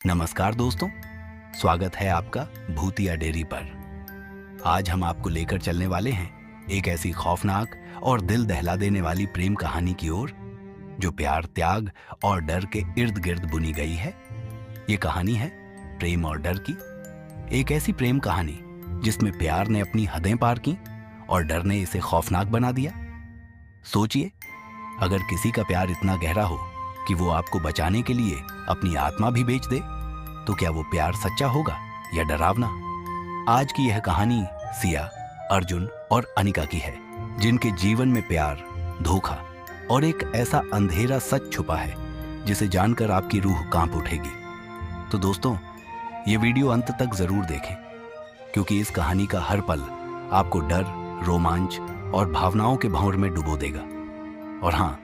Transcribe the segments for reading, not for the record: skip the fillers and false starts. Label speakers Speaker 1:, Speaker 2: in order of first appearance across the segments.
Speaker 1: नमस्कार दोस्तों, स्वागत है आपका भूतिया डेयरी पर। आज हम आपको लेकर चलने वाले हैं एक ऐसी खौफनाक और दिल दहला देने वाली प्रेम कहानी की ओर जो प्यार, त्याग और डर के इर्द गिर्द बुनी गई है। ये कहानी है प्रेम और डर की, एक ऐसी प्रेम कहानी जिसमें प्यार ने अपनी हदें पार की और डर ने इसे खौफनाक बना दिया। सोचिए, अगर किसी का प्यार इतना गहरा हो कि वो आपको बचाने के लिए अपनी आत्मा भी बेच दे, तो क्या वो प्यार सच्चा होगा या डरावना? आज की यह कहानी सिया, अर्जुन और अनिका की है, जिनके जीवन में प्यार, धोखा और एक ऐसा अंधेरा सच छुपा है जिसे जानकर आपकी रूह कांप उठेगी। तो दोस्तों, ये वीडियो अंत तक जरूर देखें, क्योंकि इस कहानी का हर पल आपको डर, रोमांच और भावनाओं के भंवर में डुबो देगा। और हाँ,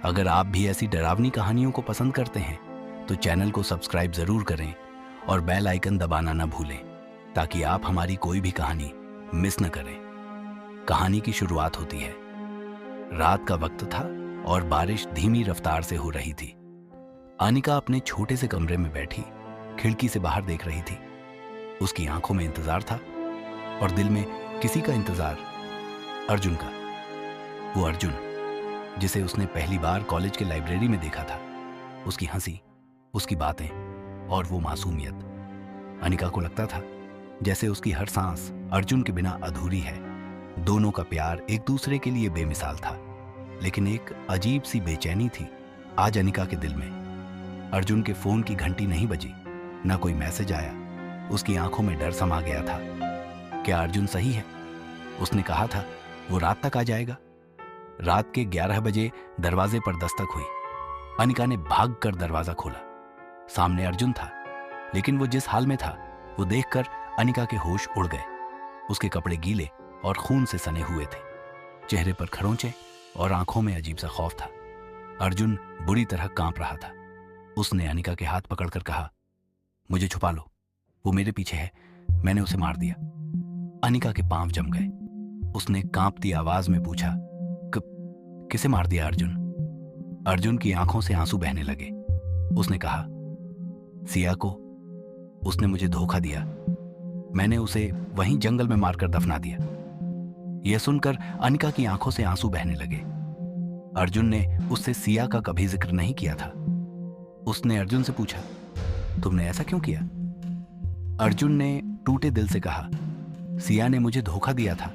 Speaker 1: अगर आप भी ऐसी डरावनी कहानियों को पसंद करते हैं तो चैनल को सब्सक्राइब जरूर करें और बेल आइकन दबाना न भूलें, ताकि आप हमारी कोई भी कहानी मिस न करें। कहानी की शुरुआत होती है। रात का वक्त था और बारिश धीमी रफ्तार से हो रही थी। अनिका अपने छोटे से कमरे में बैठी खिड़की से बाहर देख रही थी। उसकी आंखों में इंतजार था और दिल में किसी का इंतजार, अर्जुन का। वो अर्जुन जिसे उसने पहली बार कॉलेज के लाइब्रेरी में देखा था। उसकी हंसी, उसकी बातें और वो मासूमियत। अनिका को लगता था जैसे उसकी हर सांस अर्जुन के बिना अधूरी है। दोनों का प्यार एक दूसरे के लिए बेमिसाल था, लेकिन एक अजीब सी बेचैनी थी आज अनिका के दिल में। अर्जुन के फोन की घंटी नहीं बजी, ना कोई मैसेज आया। उसकी आंखों में डर समा गया था। क्या अर्जुन सही है? उसने कहा था वो रात तक आ जाएगा। रात के 11 बजे दरवाजे पर दस्तक हुई। अनिका ने भागकर दरवाजा खोला। सामने अर्जुन था, लेकिन वो जिस हाल में था वो देखकर अनिका के होश उड़ गए। उसके कपड़े गीले और खून से सने हुए थे, चेहरे पर खरोंचे और आंखों में अजीब सा खौफ था। अर्जुन बुरी तरह कांप रहा था। उसने अनिका के हाथ पकड़कर कहा, मुझे छुपा लो, वो मेरे पीछे है, मैंने उसे मार दिया। अनिका के पांव जम गए। उसने कांपती आवाज में पूछा, किसे मार दिया अर्जुन? अर्जुन की आंखों से आंसू बहने लगे। उसने कहा, सिया को। उसने मुझे धोखा दिया। मैंने उसे वहीं जंगल में मारकर दफना दिया। यह सुनकर अनिका की आंखों से आंसू बहने लगे। अर्जुन ने उससे सिया का कभी जिक्र नहीं किया था। उसने अर्जुन से पूछा, तुमने ऐसा क्यों किया? अर्जुन ने टूटे दिल से कहा, सिया ने मुझे धोखा दिया था,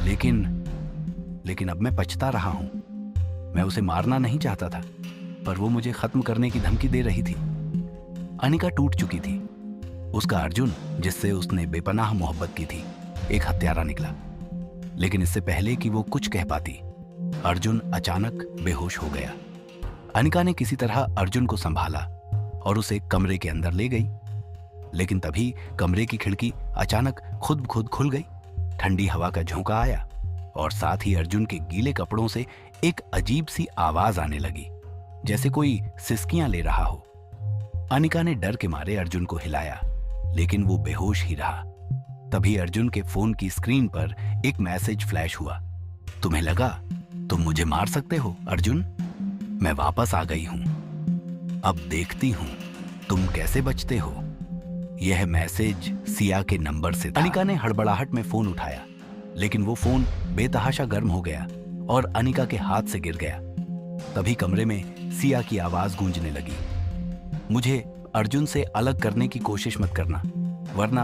Speaker 1: लेकिन अब मैं पछता रहा हूं। मैं उसे मारना नहीं चाहता था, पर वो मुझे खत्म करने की धमकी दे रही थी। अनिका टूट चुकी थी। उसका अर्जुन, जिससे उसने बेपनाह मोहब्बत की थी, एक हत्यारा निकला। लेकिन इससे पहले कि वो कुछ कह पाती, अर्जुन अचानक बेहोश हो गया। अनिका ने किसी तरह अर्जुन को संभाला और उसे कमरे के अंदर ले गई। लेकिन तभी कमरे की खिड़की अचानक खुद ब खुद खुल गई। ठंडी हवा का झोंका आया और साथ ही अर्जुन के गीले कपड़ों से एक अजीब सी आवाज आने लगी, जैसे कोई सिसकियां ले रहा हो। अनिका ने डर के मारे अर्जुन को हिलाया, लेकिन वो बेहोश ही रहा। तभी अर्जुन के फोन की स्क्रीन पर एक मैसेज फ्लैश हुआ, तुम्हें लगा तुम मुझे मार सकते हो अर्जुन? मैं वापस आ गई हूं। अब देखती हूं तुम कैसे बचते हो। यह मैसेज सिया के नंबर से था। अनिका ने हड़बड़ाहट में फोन उठाया, लेकिन वो फोन बेतहाशा गर्म हो गया और अनिका के हाथ से गिर गया। तभी कमरे में सिया की आवाज गूंजने लगी, मुझे अर्जुन से अलग करने की कोशिश मत करना, वरना।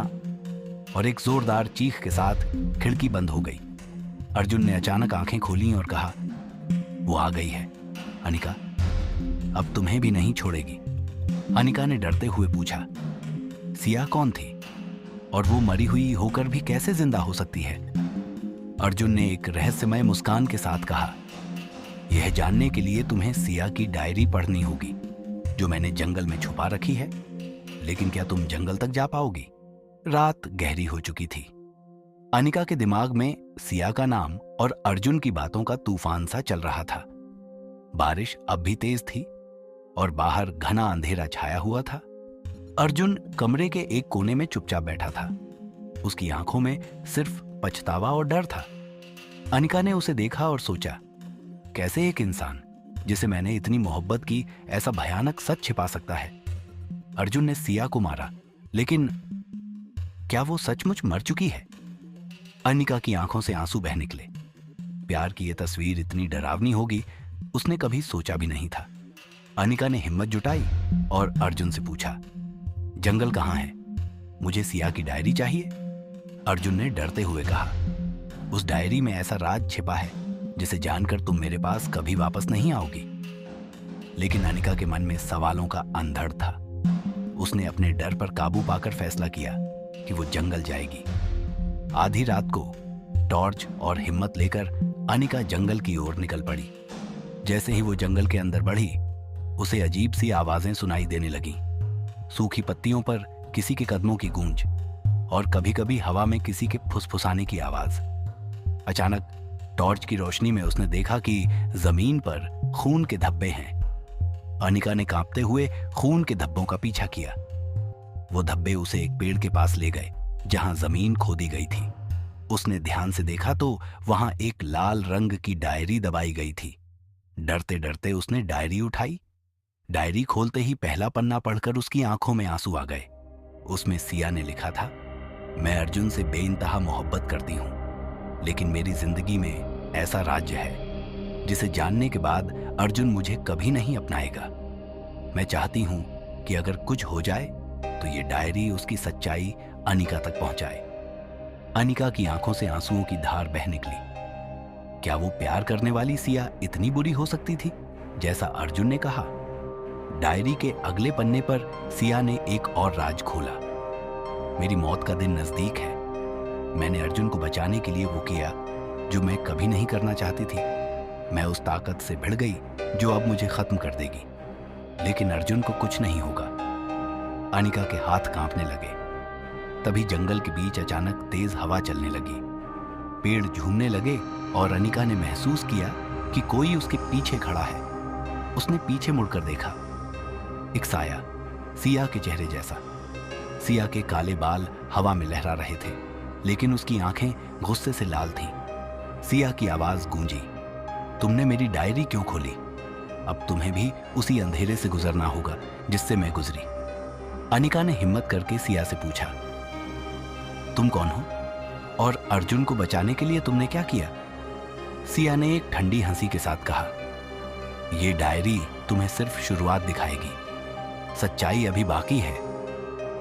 Speaker 1: और एक जोरदार चीख के साथ खिड़की बंद हो गई। अर्जुन ने अचानक आंखें खोली और कहा, वो आ गई है अनिका, अब तुम्हें भी नहीं छोड़ेगी। अनिका ने डरते हुए पूछा, सिया कौन थी और वो मरी हुई होकर भी कैसे जिंदा हो सकती है? अर्जुन ने एक रहस्यमय मुस्कान के साथ कहा, यह जानने के लिए तुम्हें सिया की डायरी पढ़नी होगी, जो मैंने जंगल में छुपा रखी है। लेकिन क्या तुम जंगल तक जा पाओगी? रात गहरी हो चुकी थी। अनिका के दिमाग में सिया का नाम और अर्जुन की बातों का तूफान सा चल रहा था। बारिश अब भी तेज थी और बाहर घना अंधेरा छाया हुआ था। अर्जुन कमरे के एक कोने में चुपचाप बैठा था। उसकी आंखों में सिर्फ पछतावा और डर था। अनिका ने उसे देखा और सोचा, कैसे एक इंसान जिसे मैंने इतनी मोहब्बत की ऐसा भयानक सच छिपा सकता है। अर्जुन ने सिया को मारा, लेकिन क्या वो सचमुच मर चुकी है? अनिका की आंखों से आंसू बह निकले। प्यार की यह तस्वीर इतनी डरावनी होगी उसने कभी सोचा भी नहीं था। अनिका ने हिम्मत जुटाई और अर्जुन से पूछा, जंगल कहाँ है? मुझे सिया की डायरी चाहिए। अर्जुन ने डरते हुए कहा, उस डायरी में ऐसा राज छिपा है जिसे जानकर तुम मेरे पास कभी वापस नहीं आओगी। लेकिन अनिका के मन में सवालों का अंधड़ था। उसने अपने डर पर काबू पाकर फैसला किया कि वो जंगल जाएगी। आधी रात को टॉर्च और हिम्मत लेकर अनिका जंगल की ओर निकल पड़ी। जैसे ही वो जंगल के अंदर बढ़ी, उसे अजीब सी आवाजें सुनाई देने लगीं। सूखी पत्तियों पर किसी के कदमों की गूंज और कभी-कभी हवा में किसी के फुसफुसाने की आवाज। अचानक टॉर्च की रोशनी में उसने देखा कि जमीन पर खून के धब्बे हैं। अनिका ने कांपते हुए खून के धब्बों का पीछा किया। वो धब्बे उसे एक पेड़ के पास ले गए जहां जमीन खोदी गई थी। उसने ध्यान से देखा तो वहां एक लाल रंग की डायरी दबाई गई थी। डरते डरते उसने डायरी उठाई। डायरी खोलते ही पहला पन्ना पढ़कर उसकी आंखों में आंसू आ गए। उसमें सिया ने लिखा था, मैं अर्जुन से बेइंतहा मोहब्बत करती हूं, लेकिन मेरी जिंदगी में ऐसा राज्य है जिसे जानने के बाद अर्जुन मुझे कभी नहीं अपनाएगा। मैं चाहती हूं कि अगर कुछ हो जाए तो ये डायरी उसकी सच्चाई अनिका तक पहुंचाए। अनिका की आंखों से आंसुओं की धार बह निकली। क्या वो प्यार करने वाली सिया इतनी बुरी हो सकती थी जैसा अर्जुन ने कहा? डायरी के अगले पन्ने पर सिया ने एक और राज खोला। मेरी मौत का दिन नजदीक है। मैंने अर्जुन को बचाने के लिए वो किया जो मैं कभी नहीं करना चाहती थी। मैं उस ताकत से भिड़ गई जो अब मुझे खत्म कर देगी, लेकिन अर्जुन को कुछ नहीं होगा। अनिका के हाथ कांपने लगे। तभी जंगल के बीच अचानक तेज हवा चलने लगी। पेड़ झूमने लगे और अनिका ने महसूस किया कि कोई उसके पीछे खड़ा है। उसने पीछे मुड़कर देखा। एक साया, सिया के चेहरे जैसा। सिया के काले बाल हवा में लहरा रहे थे, लेकिन उसकी आंखें गुस्से से लाल थीं। सिया की आवाज गूंजी, तुमने मेरी डायरी क्यों खोली? अब तुम्हें भी उसी अंधेरे से गुजरना होगा जिससे मैं गुजरी। अनिका ने हिम्मत करके सिया से पूछा, तुम कौन हो और अर्जुन को बचाने के लिए तुमने क्या किया? सिया ने एक ठंडी हंसी के साथ कहा, यह डायरी तुम्हें सिर्फ शुरुआत दिखाएगी। सच्चाई अभी बाकी है।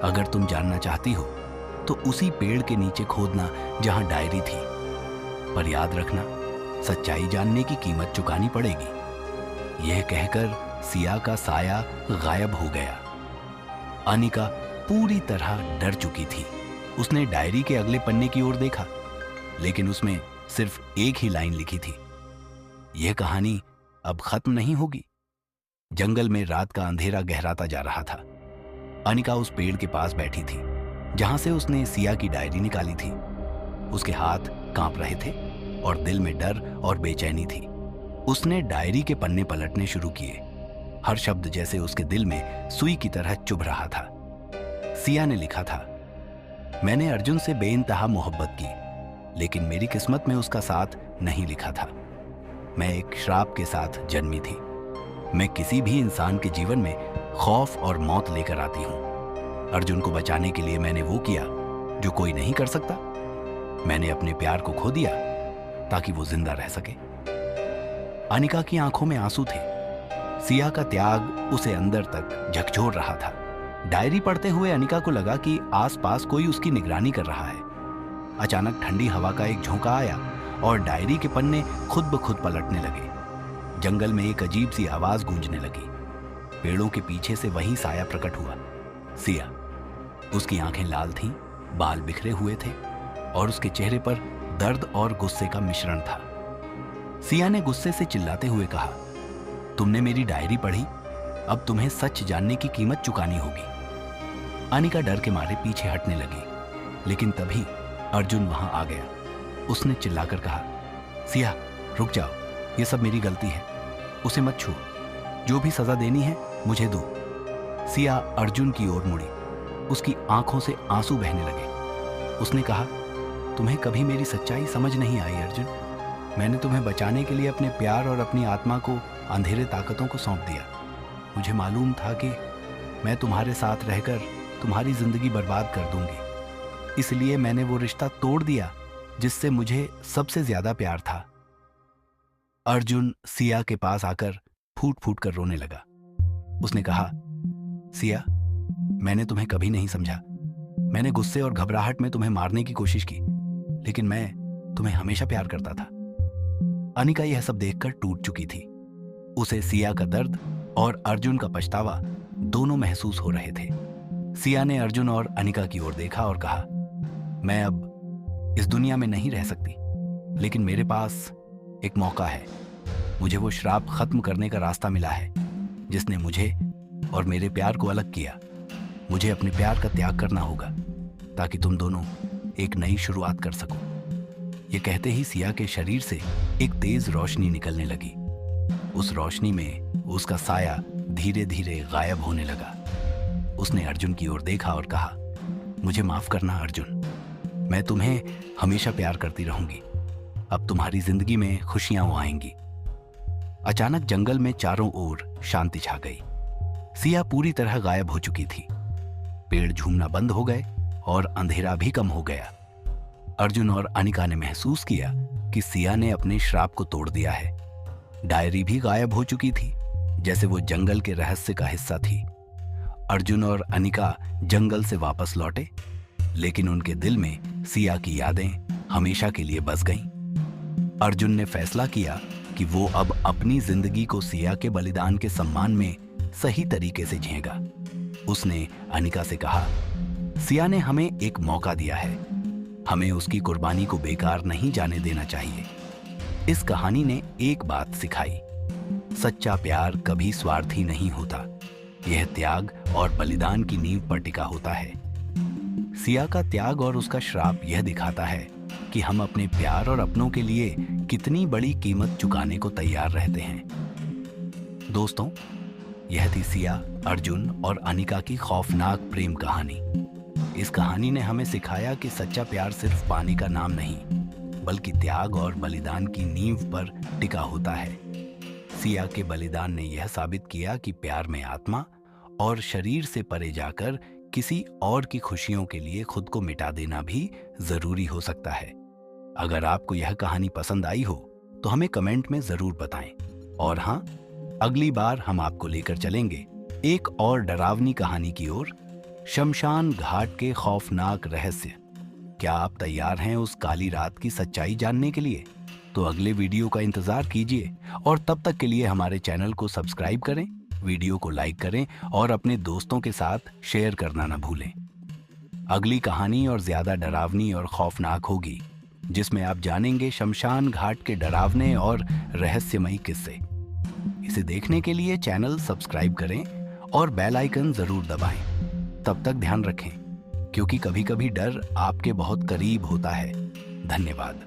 Speaker 1: अगर तुम जानना चाहती हो तो उसी पेड़ के नीचे खोदना जहां डायरी थी। पर याद रखना, सच्चाई जानने की कीमत चुकानी पड़ेगी। यह कहकर सिया का साया गायब हो गया। अनिका पूरी तरह डर चुकी थी। उसने डायरी के अगले पन्ने की ओर देखा, लेकिन उसमें सिर्फ एक ही लाइन लिखी थी, यह कहानी अब खत्म नहीं होगी। जंगल में रात का अंधेरा गहराता जा रहा था। अनिका उस पेड़ के पास बैठी थी जहां से उसने सिया की डायरी निकाली थी। उसके हाथ कांप रहे थे और दिल में डर और बेचैनी थी। उसने डायरी के पन्ने पलटने शुरू किए। हर शब्द जैसे उसके दिल में सुई की तरह चुभ रहा था। सिया ने लिखा था, मैंने अर्जुन से बेइंतहा मोहब्बत की, लेकिन मेरी किस्मत में उसका साथ नहीं लिखा था। मैं एक श्राप के साथ जन्मी थी। मैं किसी भी इंसान के जीवन में खौफ और मौत लेकर आती हूं। अर्जुन को बचाने के लिए मैंने वो किया जो कोई नहीं कर सकता। मैंने अपने प्यार को खो दिया ताकि वो जिंदा रह सके। अनिका की आंखों में आंसू थे। सिया का त्याग उसे अंदर तक झकझोर रहा था। डायरी पढ़ते हुए अनिका को लगा कि आसपास कोई उसकी निगरानी कर रहा है। अचानक ठंडी हवा का एक झोंका आया और डायरी के पन्ने खुद ब खुद पलटने लगे। जंगल में एक अजीब सी आवाज गूंजने लगी। पेड़ों के पीछे से वही साया प्रकट हुआ, सिया। उसकी आंखें लाल थीं, बाल बिखरे हुए थे और उसके चेहरे पर दर्द और गुस्से का मिश्रण था। सिया ने गुस्से से चिल्लाते हुए कहा, तुमने मेरी डायरी पढ़ी, अब तुम्हें सच जानने की कीमत चुकानी होगी। अनिका डर के मारे पीछे हटने लगी, लेकिन तभी अर्जुन वहां आ गया। उसने चिल्लाकर कहा, सिया रुक जाओ, ये सब मेरी गलती है, उसे मत छू। जो भी सजा देनी है मुझे दो। सिया अर्जुन की ओर मुड़ी। उसकी आंखों से आंसू बहने लगे। उसने कहा, तुम्हें कभी मेरी सच्चाई समझ नहीं आई अर्जुन। मैंने तुम्हें बचाने के लिए अपने प्यार और अपनी आत्मा को अंधेरे ताकतों को सौंप दिया। मुझे मालूम था कि मैं तुम्हारे साथ रहकर तुम्हारी जिंदगी बर्बाद कर दूंगी, इसलिए मैंने वो रिश्ता तोड़ दिया जिससे मुझे सबसे ज्यादा प्यार था। अर्जुन सिया के पास आकर फूट फूट कर रोने लगा। उसने कहा, सिया, मैंने तुम्हें कभी नहीं समझा। मैंने गुस्से और घबराहट में तुम्हें मारने की कोशिश की, लेकिन मैं तुम्हें हमेशा प्यार करता था। अनिका यह सब देखकर टूट चुकी थी। उसे सिया का दर्द और अर्जुन का पछतावा दोनों महसूस हो रहे थे। सिया ने अर्जुन और अनिका की ओर देखा और कहा, मैं अब इस दुनिया में नहीं रह सकती, लेकिन मेरे पास एक मौका है। मुझे वो श्राप खत्म करने का रास्ता मिला है जिसने मुझे और मेरे प्यार को अलग किया। मुझे अपने प्यार का त्याग करना होगा ताकि तुम दोनों एक नई शुरुआत कर सको। ये कहते ही सिया के शरीर से एक तेज रोशनी निकलने लगी। उस रोशनी में उसका साया धीरे धीरे गायब होने लगा। उसने अर्जुन की ओर देखा और कहा, मुझे माफ करना अर्जुन, मैं तुम्हें हमेशा प्यार करती रहूंगी। अब तुम्हारी जिंदगी में खुशियां आएंगी। अचानक जंगल में चारों ओर शांति छा गई। सिया पूरी तरह गायब हो चुकी थी। पेड़ झूमना बंद हो गए और अंधेरा भी कम हो गया। अर्जुन और अनिका ने महसूस किया कि सिया ने अपने श्राप को तोड़ दिया है। डायरी भी गायब हो चुकी थी, जैसे वो जंगल के रहस्य का हिस्सा थी। अर्जुन और अनिका जंगल से वापस लौटे, लेकिन उनके दिल में सिया की यादें हमेशा के लिए बस गईं। अर्जुन ने फैसला किया कि वो अब अपनी जिंदगी को सिया के बलिदान के सम्मान में सही तरीके से जिएगा। उसने अनिका से कहा, सिया ने हमें एक मौका दिया है, हमें उसकी कुर्बानी को बेकार नहीं जाने देना चाहिए। इस कहानी ने एक बात सिखाई, सच्चा प्यार कभी स्वार्थी नहीं होता। यह त्याग और बलिदान की नींव पर टिका होता है। सिया का त्याग और उसका श्राप यह दिखाता है कि हम अपने प्यार और अपनों के लिए कितनी बड़ी कीमत चुकाने को तैयार रहते हैं। दोस्तों, यह थी सिया, अर्जुन और अनिका की खौफनाक प्रेम कहानी। इस कहानी ने हमें सिखाया कि सच्चा प्यार सिर्फ पाने का नाम नहीं, बल्कि त्याग और बलिदान की नींव पर टिका होता है। सिया के बलिदान ने यह साबित किया कि प्यार में आत्मा और शरीर से परे जाकर किसी और की खुशियों के लिए खुद को मिटा देना भी जरूरी हो सकता है। अगर आपको यह कहानी पसंद आई हो तो हमें कमेंट में जरूर बताएं। और हाँ, अगली बार हम आपको लेकर चलेंगे एक और डरावनी कहानी की ओर, शमशान घाट के खौफनाक रहस्य। क्या आप तैयार हैं उस काली रात की सच्चाई जानने के लिए? तो अगले वीडियो का इंतजार कीजिए और तब तक के लिए हमारे चैनल को सब्सक्राइब करें, वीडियो को लाइक करें और अपने दोस्तों के साथ शेयर करना न भूलें। अगली कहानी और ज्यादा डरावनी और खौफनाक होगी, जिसमें आप जानेंगे शमशान घाट के डरावने और रहस्यमयी किस्से। इसे देखने के लिए चैनल सब्सक्राइब करें और बेल आइकन जरूर दबाएं। तब तक ध्यान रखें, क्योंकि कभी-कभी डर आपके बहुत करीब होता है। धन्यवाद।